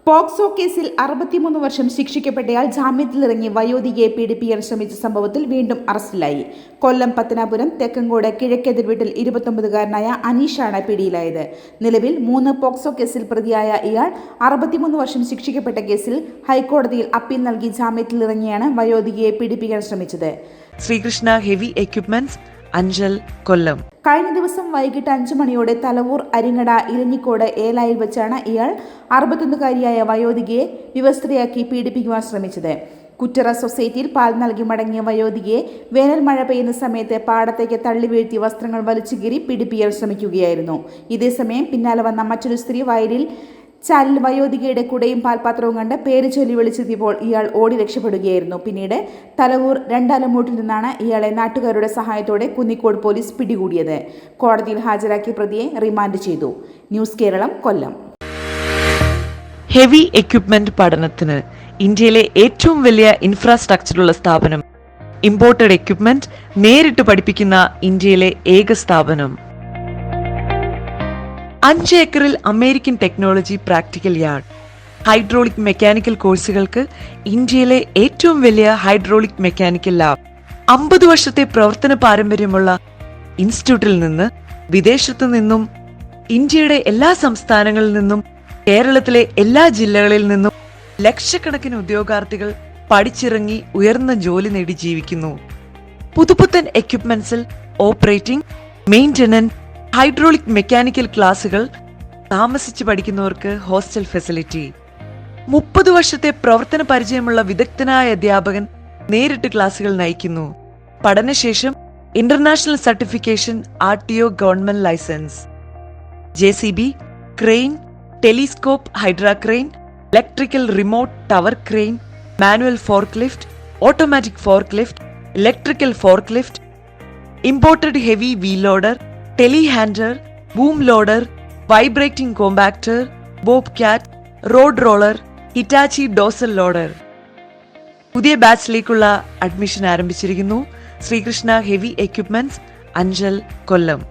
POCSO കേസിൽ 63 വർഷം ശിക്ഷിക്കപ്പെട്ടയാൾ ജാമ്യത്തിലിറങ്ങി വയോധികയെ പീഡിപ്പിക്കാൻ ശ്രമിച്ച സംഭവത്തിൽ വീണ്ടും അറസ്റ്റിലായി. കൊല്ലം പത്തനാപുരം തെക്കങ്കോട് കിഴക്കെതിർ വീട്ടിൽ 29-കാരനായ അനീഷാണ് പിടിയിലായത്. നിലവിൽ 3 പോക്സോ കേസിൽ പ്രതിയായ ഇയാൾ 63 വർഷം ശിക്ഷിക്കപ്പെട്ട കേസിൽ ഹൈക്കോടതിയിൽ അപ്പീൽ നൽകി ജാമ്യത്തിലിറങ്ങിയാണ് വയോധികയെ പീഡിപ്പിക്കാൻ ശ്രമിച്ചത്. ശ്രീകൃഷ്ണ ഹെവി എക്യുപ്മെന്റ്സ്, അഞ്ചൽ, കൊല്ലം. കഴിഞ്ഞ ദിവസം വൈകിട്ട് 5 മണിയോടെ തലവൂർ അരിങ്ങട ഇലഞ്ഞിക്കോട് ഏലായിൽ വെച്ചാണ് ഇയാൾ 61-കാരിയായ വയോധികയെ വിവസ്ത്രയാക്കി പീഡിപ്പിക്കുവാൻ ശ്രമിച്ചത്. കുറ്ററ സൊസൈറ്റിയിൽ പാൽ നൽകി മടങ്ങിയ വയോധികയെ വേനൽ മഴ പെയ്യുന്ന സമയത്ത് പാടത്തേക്ക് തള്ളി വീഴ്ത്തി വസ്ത്രങ്ങൾ വലിച്ചുകീറി പീഡിപ്പിക്കാൻ ശ്രമിക്കുകയായിരുന്നു. ഇതേസമയം പിന്നാലെ വന്ന മറ്റൊരു സ്ത്രീ വയലിൽ ചാലിൽ വയോധികയുടെ കുടയും പാൽപാത്രവും കണ്ട് പേര് ചൊല്ലി വിളിച്ചെത്തിയപ്പോൾ ഇയാൾ ഓടി രക്ഷപ്പെടുകയായിരുന്നു. പിന്നീട് തലവൂർ രണ്ടാലമൂട്ടിൽ നിന്നാണ് ഇയാളെ നാട്ടുകാരുടെ സഹായത്തോടെ കുന്നിക്കോട് പോലീസ് പിടികൂടിയത്. കോടതിയിൽ ഹാജരാക്കിയ പ്രതിയെ റിമാൻഡ് ചെയ്തു. ന്യൂസ് കേരളം, കൊല്ലം. ഹെവി എക്യുപ്മെന്റ് പഠനത്തിന് ഇന്ത്യയിലെ ഏറ്റവും വലിയ ഇൻഫ്രാസ്ട്രക്ചറുള്ള സ്ഥാപനം. ഇമ്പോർട്ടഡ് എക്യുപ്മെന്റ് നേരിട്ട് പഠിപ്പിക്കുന്ന ഇന്ത്യയിലെ ഏക സ്ഥാപനം. 5 ഏക്കറിൽ American technology practical yard. Hydraulic mechanical കോഴ്സുകൾക്ക് ഇന്ത്യയിലെ ഏറ്റവും വലിയ ഹൈഡ്രോളിക് മെക്കാനിക്കൽ ലാബ്. 50 വർഷത്തെ പ്രവർത്തന പാരമ്പര്യമുള്ള ഇൻസ്റ്റിറ്റ്യൂട്ടിൽ നിന്ന് വിദേശത്തു നിന്നും ഇന്ത്യയുടെ എല്ലാ സംസ്ഥാനങ്ങളിൽ നിന്നും കേരളത്തിലെ എല്ലാ ജില്ലകളിൽ നിന്നും ലക്ഷക്കണക്കിന് ഉദ്യോഗാർത്ഥികൾ പഠിച്ചിറങ്ങി ഉയർന്ന ജോലി നേടി ജീവിക്കുന്നു. പുതുപുത്തൻ എക്യുപ്മെന്റ്സിൽ ഓപ്പറേറ്റിംഗ്, മെയിന്റനൻസ്, ഹൈഡ്രോളിക് മെക്കാനിക്കൽ ക്ലാസുകൾ, താമസിച്ച് പഠിക്കുന്നവർക്ക് ഹോസ്റ്റൽ ഫെസിലിറ്റി. 30 വർഷത്തെ പ്രവർത്തന പരിചയമുള്ള വിദഗ്ധനായ അധ്യാപകൻ നേരിട്ട് ക്ലാസുകൾ നയിക്കുന്നു. പഠനശേഷം international certification, RTO government licence. JCB, crane, telescope, hydra crane, electrical remote tower crane, manual forklift, automatic forklift, electrical forklift, imported heavy wheel loader, telehandler, boom loader, vibrating compactor, bobcat, road roller, Hitachi dozer loader. പുതിയ ബാച്ചിലേക്കുള്ള admission ആരംഭിച്ചിരിക്കുന്നു. Sreekrishna heavy equipments, Anchal, കൊല്ലം.